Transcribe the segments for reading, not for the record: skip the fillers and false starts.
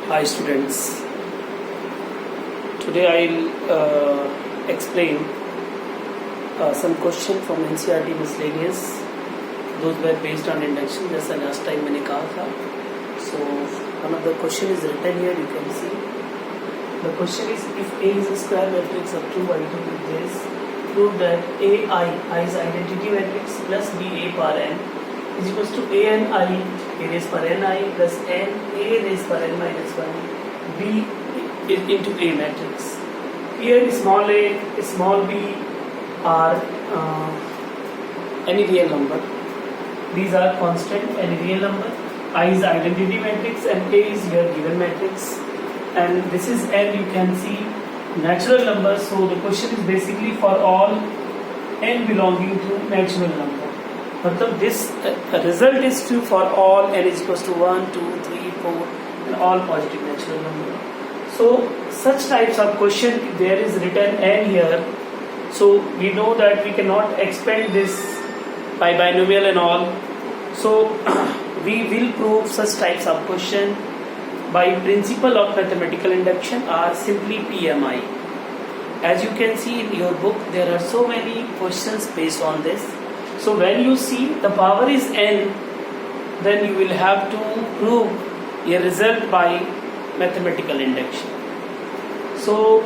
Hi students, today I'll explain some question from NCERT miscellaneous. Those were based on induction, जैसा last time मैंने कहा था. So one of the question is written here, you can see. The question is, if A is a square matrix of 2 by 2 with this, prove that I is identity matrix plus B A power n is equals to A n I A raised power n I plus n A raised power n minus 1 B into A matrix. Here small a, small b are any real number. These are constant, any real number. I is identity matrix and A is your given matrix. And this is n, you can see natural numbers. So the question is basically for all n belonging to natural number. मतलब this result is true for all n is equals to 1, 2, 3, 4 and all positive natural number. So such types of question, if there is written n here, so we know that we cannot expand this by binomial and all. So we will prove such types of question by principle of mathematical induction or simply PMI. As you can see in your book, there are so many questions based on this. So when you see the power is n, then you will have to prove a result by mathematical induction. So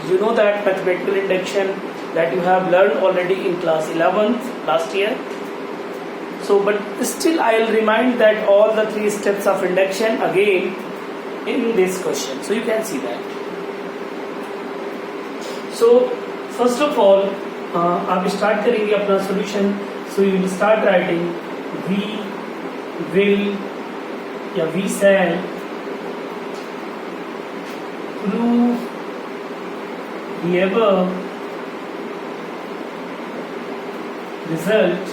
you know that mathematical induction that you have learned already in class 11th last year. So but still I will remind that all the 3 steps of induction again in this question. So you can see that. So first of all आप start करेंगे अपना solution. So you will start writing we will या we shall prove the above result.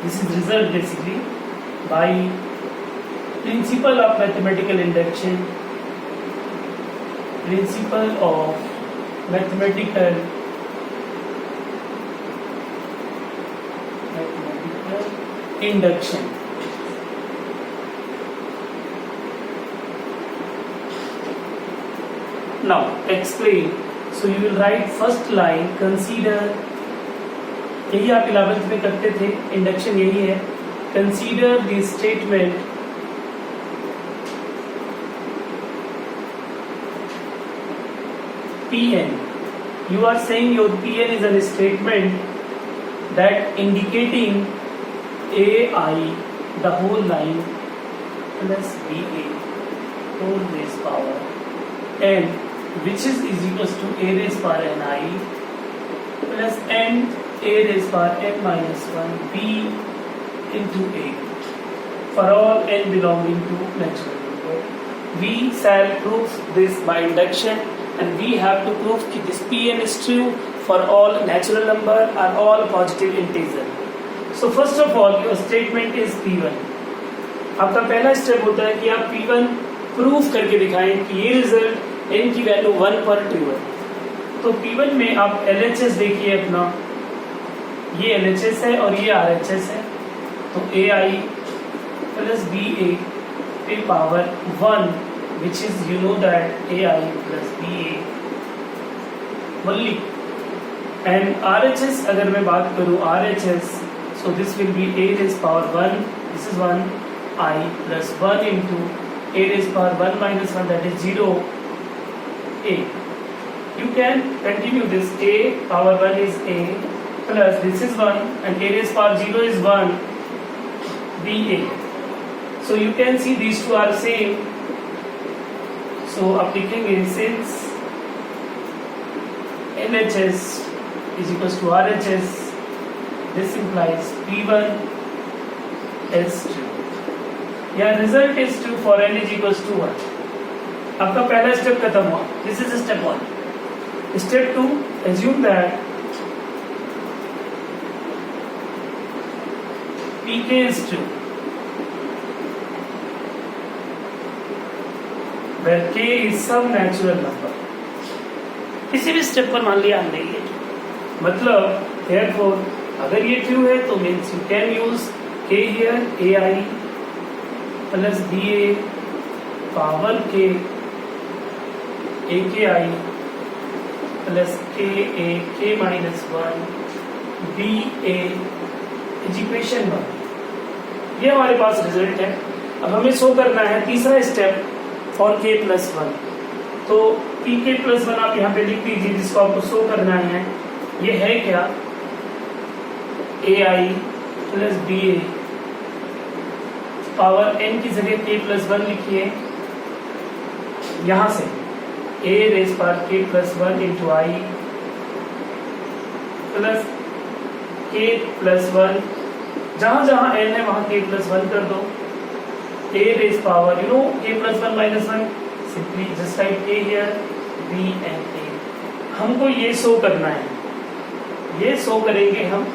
This is result basically by principle of mathematical induction. Principle of mathematical induction. Now explain. So you will write first line, consider. यही आप 11th में करते थे, induction यही है. Consider the statement Pn. You are saying your Pn is a statement that indicating AI, the whole line, plus BA, whole raised power n, which is equals to A raised power ni plus n A raised power n minus 1 B into A for all n belonging to natural number. We shall prove this by induction. And we have to prove that this Pn is true for all natural number or all positive integer. So first of all, your statement is P1. आपका पहला step होता है कि आप P1 proof करके दिखाएं कि ये रिजल्ट n की वैल्यू 1 पर ट्रू है. तो P1 में आप LHS देखिए अपना, ये LHS है और ये RHS है. तो AI plus BA पे power 1, which is you know that AI plus BA only. And RHS अगर मैं बात करूँ RHS, so this will be A raised power 1, this is 1 I plus 1 into A raised power 1 minus 1, that is 0 A. You can continue this. A power 1 is A plus this is 1 and A raised power 0 is 1 BA. So you can see these two are same. So आप लिखेंगे since LHS is equals to RHS, this implies P1 is true. या result is true for n is equals to 1. आपका पहला step खत्म हुआ. This is step 1. Step 2, assume that Pk is true. Where k is some natural number. किसी भी step पर मान लिया हमने ये, मतलब therefore अगर ये ट्रू है तो means you can use k here ai plus ba power के ए के आई प्लस के ए के माइनस वन बी ए इक्वेशन 1। ये हमारे पास रिजल्ट है। अब हमें शो करना है तीसरा स्टेप फॉर के प्लस वन। तो पी के प्लस वन आप यहाँ पे लिख दीजिए, जिसको आपको शो करना है। ये है क्या, ए I plus B A power N की जगह के प्लस वन लिखिए। यहां से ए raise power k plus one into आई प्लस के प्लस वन, जहां जहां एन है वहां के प्लस वन कर दो। A raise power k plus one minus one, simply just write A here B and A. हमको ये शो करना है, ये शो करेंगे हम।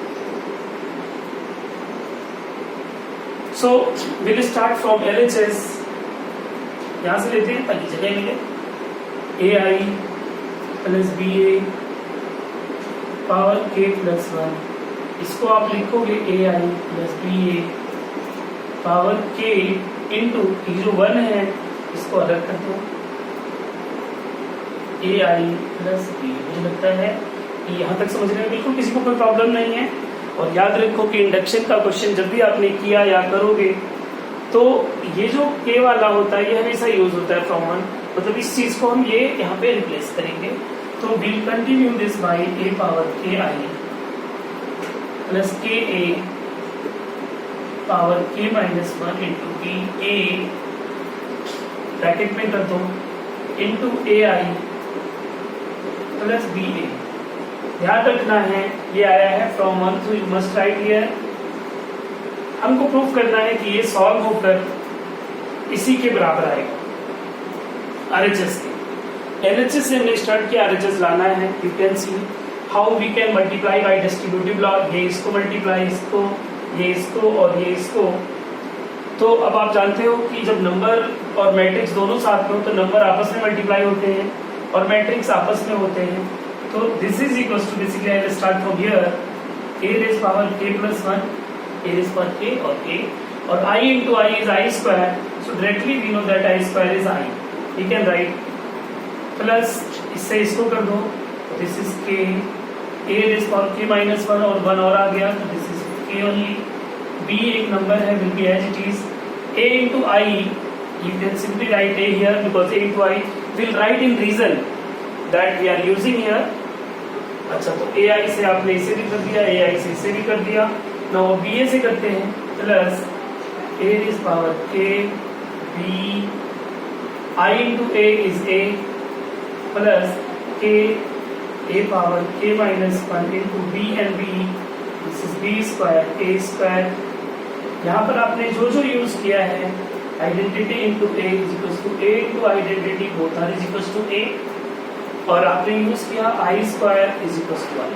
So will start from LHS, यहां से लेते हैं ताकि जगह मिले। A I plus B A power k plus one, इसको आप लिखोगे A I plus B A power k into जो वन है इसको अलग कर दो, ए आई प्लस बी। मुझे लगता है कि यहाँ तक समझने में बिल्कुल किसी को कोई प्रॉब्लम नहीं है। और याद रखो कि इंडक्शन का क्वेश्चन जब भी आपने किया या करोगे तो ये जो के वाला होता है ये हमेशा यूज होता है फ्रॉम वन, मतलब इस चीज को हम ये यहाँ पे रिप्लेस करेंगे। तो will continue this by A power के आई plus k A power k minus one into B A bracket में कर दो into A I plus B ए। ध्यान रखना है ये आया है फ्रॉम वन, तो यू मस्ट राइट हियर। हमको प्रूफ करना है कि ये सॉल्व होकर इसी के बराबर आएगा RHS के। LHS से हमने स्टार्ट किया, RHS लाना है। You can see how we can multiply by distributive law. ये इसको मल्टीप्लाई, इसको, ये इसको और ये इसको। तो अब आप जानते हो कि जब नंबर और मैट्रिक्स दोनों साथ में हो तो नंबर आपस में मल्टीप्लाई होते हैं और मैट्रिक्स आपस में होते हैं। तो this is equals to, basically I will start from here, a raise power k plus one, a raise power k और a, और i into i is i square, so directly we know that i square is i. We can write plus इससे इसको कर दो, this is k, a raise power k minus one और one और आ गया तो this is k only. b एक नंबर है, will be as it is, a into i, you can simply write a here because a into i will write in reason that we are using here. अच्छा, तो ए आई से आपने इसे भी कर दिया, ए आई से इसे भी कर दिया। नाउ बी ए से करते हैं, plus A is power k B I into A is A plus k A power k minus one into B and B, this is B square A square. यहाँ पर आपने जो जो यूज किया है, identity into A is equal to A into identity, both are is equal to A, और आपने use किया I square is equal to I.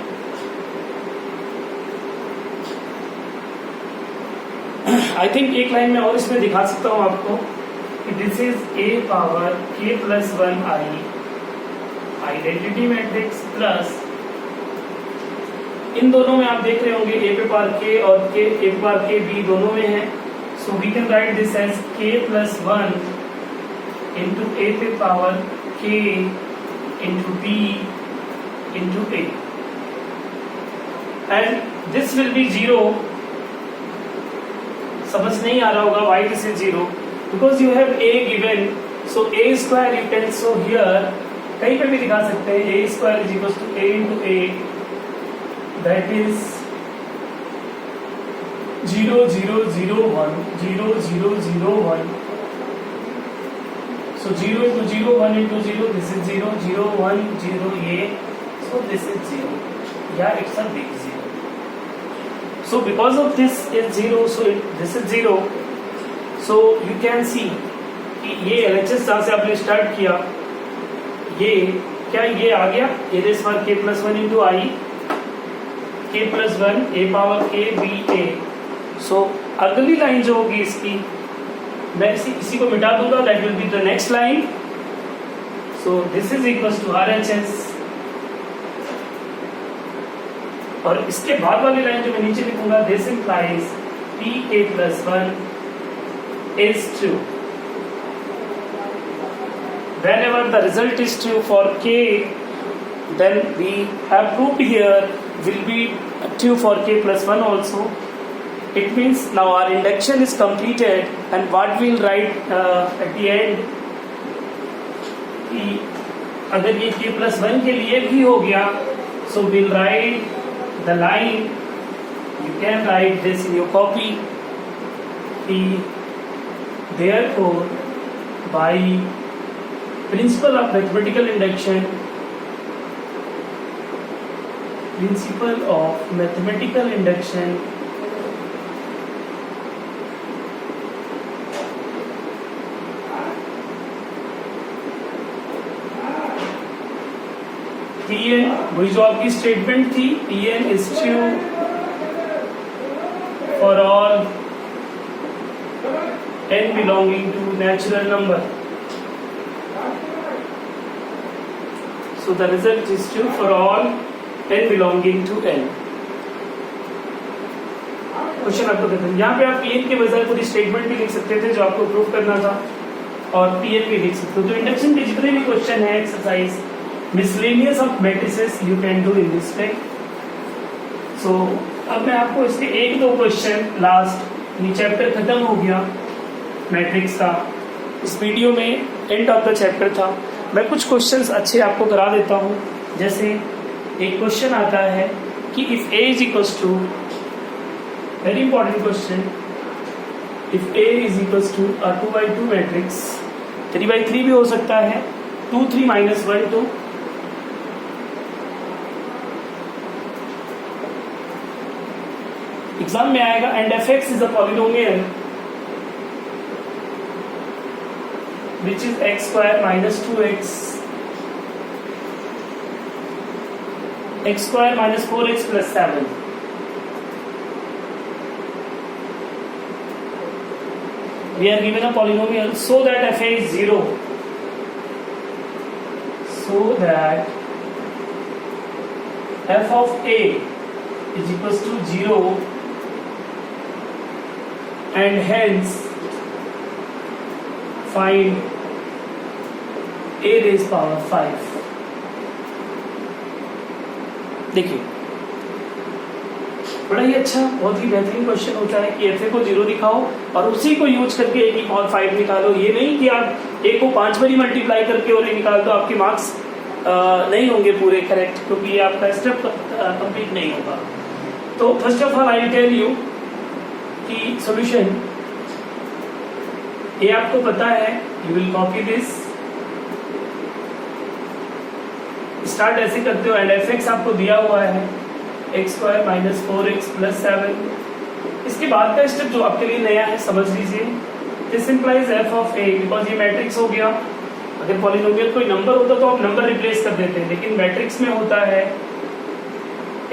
I think एक लाइन में और इसमें दिखा सकता हूं आपको कि this is a power k plus one I identity matrix plus, इन दोनों में आप देख रहे होंगे ए पे पावर के और के ए पे पावर के बी दोनों में है। So we can write this as k plus one into a पे पावर के into b into a, and this will be 0. समझ नहीं आ रहा होगा why this is 0, because you have a given, so a square you can show here, कहीं पे भी दिखा सकते हैं a square is equals to a into a, that is 0 0 0 1 0 0 0 1. So 0 into 0, 1 into 0, this is 0, 0, 1, 0, ये, so this is 0. Yeah, it's a big 0. So because of this is 0, so this is 0. So you can see कि ये LHS जहाँ से आपने start किया, ये क्या ये आ गया a raise power k plus one into I, k plus one a power k b a. So अगली लाइन जो होगी इसकी, मैं इसी को मिटा दूंगा, that will be the next line. So this is equals to RHS, और इसके बाद वाली लाइन जो मैं नीचे लिखूंगा, this implies p k plus one is true. whenever the result is true for k, then we have proved here will be true for k plus 1 also. It means now our induction is completed, and what we'll write at the end कि अगर ये k plus 1 के लिए भी हो गया, so we'll write the line, you can write this in your copy, therefore by principle of mathematical induction, Pn, वही जो आपकी स्टेटमेंट थी, Pn is true for all n belonging to natural number. So the result is true for all n belonging to n. Question आपको देखो, यहाँ पे आप Pn के बजाय पूरी स्टेटमेंट भी लिख सकते थे जो आपको प्रूव करना था, और Pn भी लिख सकते हो। तो इंडक्शन के जितने भी क्वेश्चन है, exercise miscellaneous of matrices you can do in this way. So अब मैं आपको इसके एक दो क्वेश्चन, लास्ट ये चैप्टर खत्म हो गया मैट्रिक्स का, इस वीडियो में एंड ऑफ द चैप्टर था। मैं कुछ क्वेश्चंस अच्छे आपको करा देता हूँ। जैसे एक क्वेश्चन आता है कि if A is equals to, very important question, if A is equals to a 2x2 matrix, 3x3 भी हो सकता है, 2 3 -1 2, एग्जाम में आएगा, and F x is a polynomial which is x square minus 2x, x square minus 4x plus 7. We are given a polynomial so that f(a) is 0. So that f of a is equals to 0, and hence find a raised power 5. देखिए, बड़ा ही अच्छा, बहुत ही बेहतरीन question होता है कि fa को 0 दिखाओ और उसी को यूज करके a की पावर 5 निकालो। ये नहीं कि आप a को 5 बारी मल्टीप्लाई करके और a निकाल दो, आपके मार्क्स नहीं होंगे पूरे करेक्ट, क्योंकि ये आपका स्टेप कंप्लीट नहीं होगा। तो first of all I will tell you कि सॉल्यूशन ये आपको पता है, you will copy this, start ऐसे करते हो, एंड एफ एक्स आपको दिया हुआ है x square minus 4x plus 7। इसके बाद का स्टेप जो आपके लिए नया है, समझ लीजिए, this implies F of A, because ये मैट्रिक्स हो गया। अगर पॉलिनोमियल कोई नंबर होता तो आप नंबर रिप्लेस कर देते हैं, लेकिन मैट्रिक्स में होता है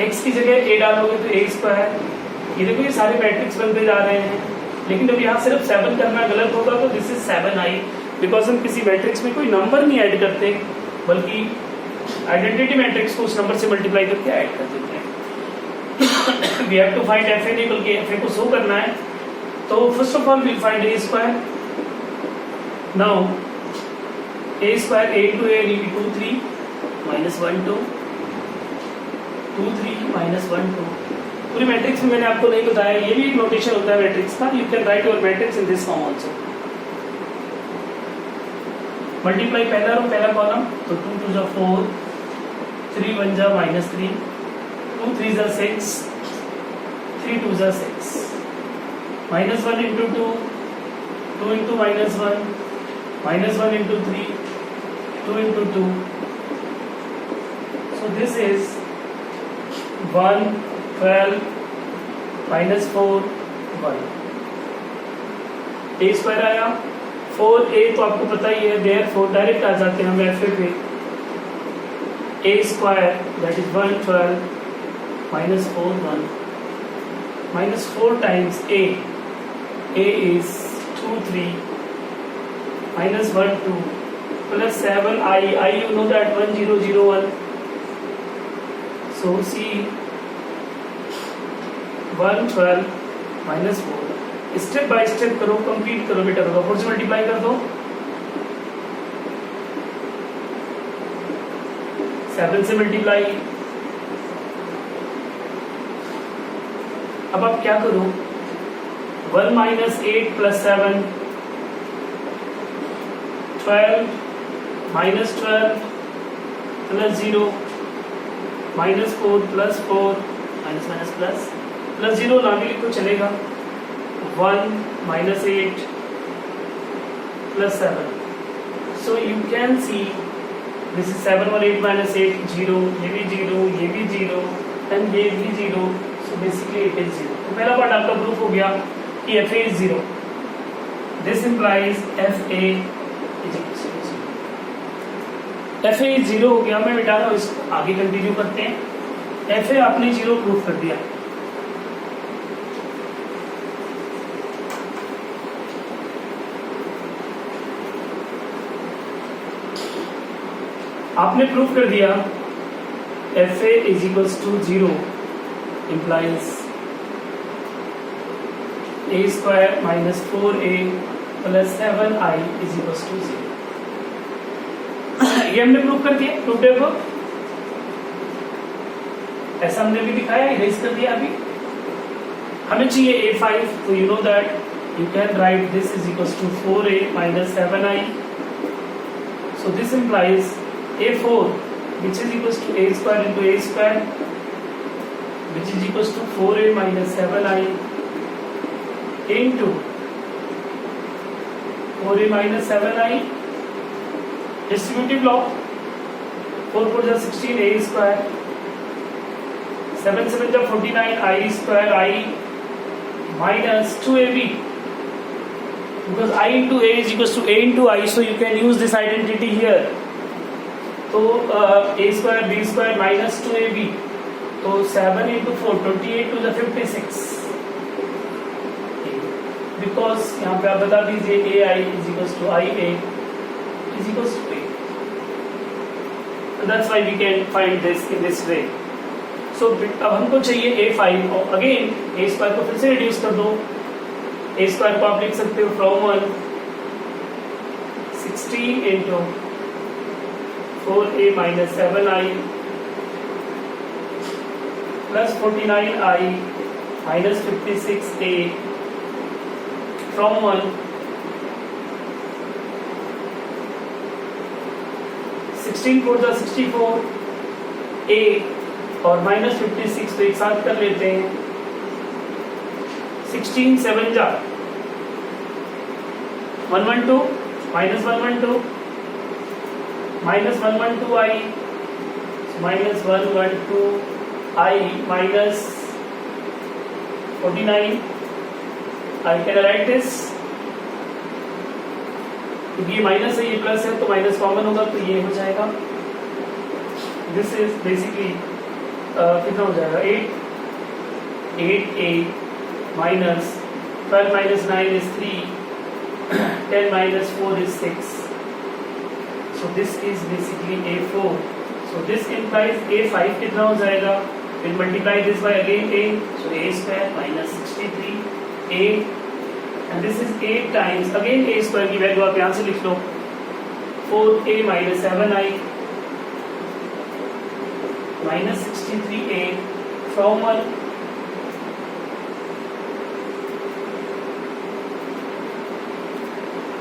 एक्स की जगह ए डालोगे तो ए स्क्वायर। ये देखो ये सारे मैट्रिक्स बनते जा रहे हैं, लेकिन जब यहाँ सिर्फ 7 करना गलत होगा तो दिस इज 7i, बिकॉज हम किसी मैट्रिक्स में कोई नंबर नहीं ऐड करते, बल्कि आइडेंटिटी मैट्रिक्स को उस नंबर से मल्टीप्लाई करके ऐड कर देते हैं। We have to find F A, नहीं बल्कि एफ ए को शो करना है। तो first of all we find A square. Now A square a into a will be 2 3 minus 1 2 2 3 minus 1 2। पूरी मैट्रिक्स में मैंने आपको नहीं बताया, ये भी एक नोटेशन होता है मैट्रिक्स का। You can right your matrix in this form also. Multiply पहला रो पहला कॉलम, तो 2 2 जा 4, 3 1 जा -3, 2 3 जा 6, 3 2 जा 6, -1 into 2, 2 into -1, -1 into 3, 2 into 2. So this is 1 12 minus 4 1। a square आया, 4a तो आपको पता ही है, देयरफॉर डायरेक्ट आ जाते हैं हम एफ पे। a square that is 1 12 minus 4 1, minus 4 times a is 2 3 minus 1 2 plus 7i, you know that 1 0 0 1, so see 1 12 minus 4। Step by step करो, कंप्लीट करो बेटा। 4 से मल्टीप्लाई कर दो, 7 से मल्टीप्लाई। अब आप क्या करो, 1 minus 8 plus 7, 12 minus 12 plus 0 minus 4 plus 4 minus minus plus plus 0 ना भी लिखो चलेगा। 1 minus 8 plus 7, so you can see this is 7 और 8 minus 8 0, ये भी 0, ये भी 0 and ये भी 0, so basically it is 0। तो पहला पार्ट आपका प्रूफ हो गया कि FA is 0, this implies FA is 0। FA is 0 हो गया, मैं मिटा रहा हूँ, इसको आगे कंटिन्यू करते हैं। FA आपने 0 प्रूफ कर दिया। आपने प्रूफ कर दिया FA is equals to 0 implies a square minus 4a plus 7i is equals to 0। ये हमने प्रूफ कर दिया, प्रूफ देखो, ऐसा हमने भी दिखाया, इरेज कर दिया। अभी हमें चाहिए a5, तो you know that you can write this is equals to 4a minus 7i, so this implies a4 which is equals to a square into a square which is equals to 4a minus 7i into 4a minus 7i distributive law, 4 4 जा 16 a square, 7 7 जा 49 i square I minus 2ab, because I into a is equals to a into I, so you can use this identity here। तो a square B square minus 2ab, तो 7 into 4 28 to the 56, because यहाँ पे आप बता दीजिए A I is equals to I A is equals to A, that's why we can find this in this way. So अब हमको चाहिए a5, और अगेन a स्क्वायर को फिर से रिड्यूस कर दो। a स्क्वायर को आप लिख सकते हो from 1 16 into 4a minus 7i plus 49i minus 56a from 1 16 4 जा 64 a और minus 56 तो एक साथ कर लेते हैं। 16 7 जा 112 minus 112 minus 112i minus 112i minus 49, I can write this, क्योंकि ये माइनस है ये प्लस है तो माइनस कॉमन होगा तो ये हो जाएगा। दिस इज बेसिकली कितना हो जाएगा 8a minus 12 minus 9 is 3 10 minus 4 is 6, so this is basically a4, so this implies a5 कितना हो जाएगा, we'll multiply this by again a, so a square minus 63a, and this is 8 times again a square की value आप यहाँ से लिख लो 4a minus 7i minus 63a from 1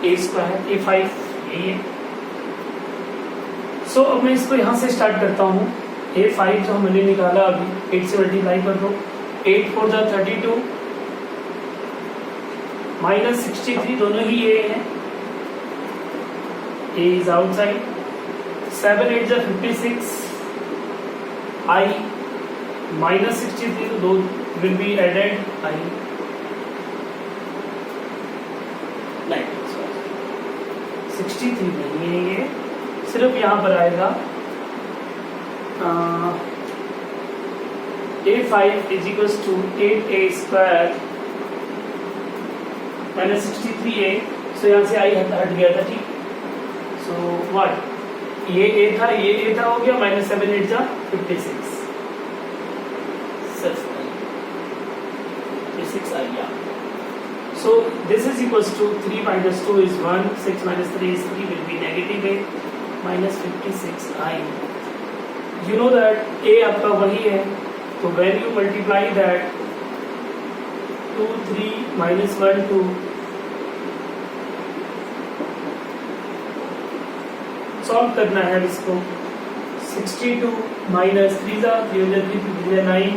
a square a5 यही है। सो अब मैं इसको यहाँ से स्टार्ट करता हूँ। a5 जो हमने निकाला अभी 8 से मल्टीप्लाई कर दो, 8 4 जा 32 माइनस 63 दोनों ही a हैं, a इज आउटसाइड, 7 8 जा 56 I माइनस 63 तो दो विल बी एडेड I 63 नहीं है, ये सिर्फ यहाँ पर आएगा a5 is equals to 8a square minus 63a, so यहाँ से I हट गया था, ठीक। so what ये a था हो गया minus 7 8 जा 56 6i, yeah। So this is equals to 3 minus 2 is 1, 6 minus 3 is 3, will be negative 8 minus 56i you know that A आपका वही है, तो when you multiply that 2 3 minus 1 2, solve करना है इसको। 62 माइनस 3 जा 3 9,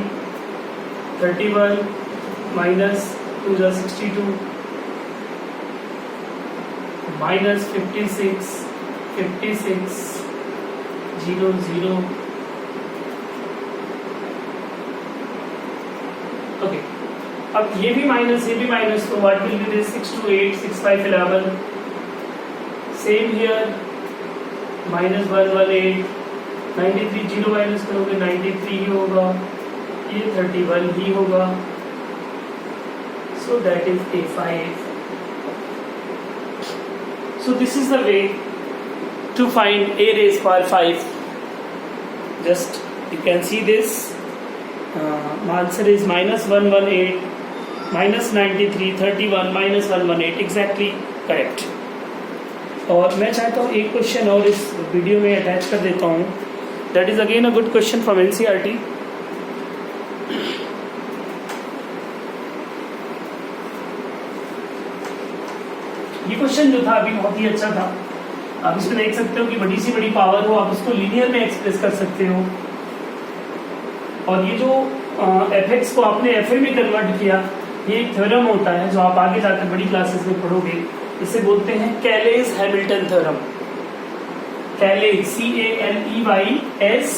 31 माइनस 2 जा 62, माइनस 56 0 0। ओके, अब ये भी माइनस, तो what will be this? 6 2 8 6 5 11। Same here, minus 1 1 8, 93 0 minus करोगे 93 ही होगा, ये 31 ही होगा, so that is A5. So this is the way to find A raised power 5. Just you can see this. My answer is minus 118, minus 93, 31, minus 118, exactly correct. और मैं चाहता हूँ एक question और इस वीडियो में अटैच कर देता हूँ. That is again a good question from NCERT. ये क्वेश्चन जो था अभी बहुत ही अच्छा था. आप इसमें देख सकते हो कि बड़ी सी बड़ी पावर हो, आप उसको लीनियर में एक्सप्रेस कर सकते हो. और ये जो fx को आपने fa में कन्वर्ट किया, ये एक थ्योरम होता है जो आप आगे जाकर बड़ी क्लासेस में पढ़ोगे. इसे बोलते हैं Cayley's Hamilton theorem. Cayley's CALEYS,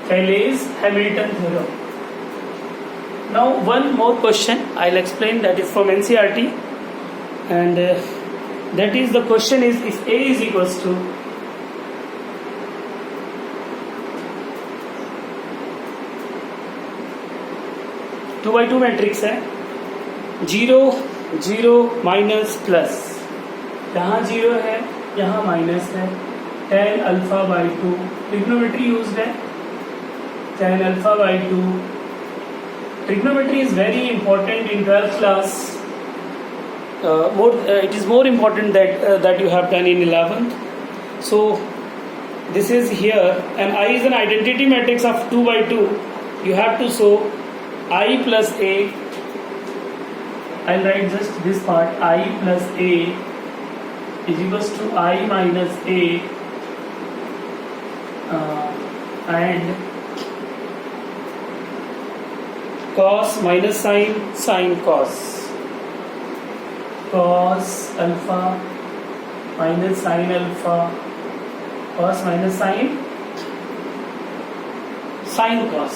Cayley's Hamilton theorem. Now one more question I'll explain, that is from NCERT, and that is the question is, if A is equals to two by two matrix है, 0 0 minus plus, यहाँ 0 है यहाँ minus है, tan alpha by 2, trigonometry used है, tan alpha by 2. Trigonometry is very important in 12th class. It is more important that you have done in 11th. So this is here, and I is an identity matrix of 2 by 2. You have to show I plus A. I'll write just this part. I plus A is equals to I minus A, and cos minus sin, sin cos. Cos alpha minus sin alpha, cos minus sin, sin cos.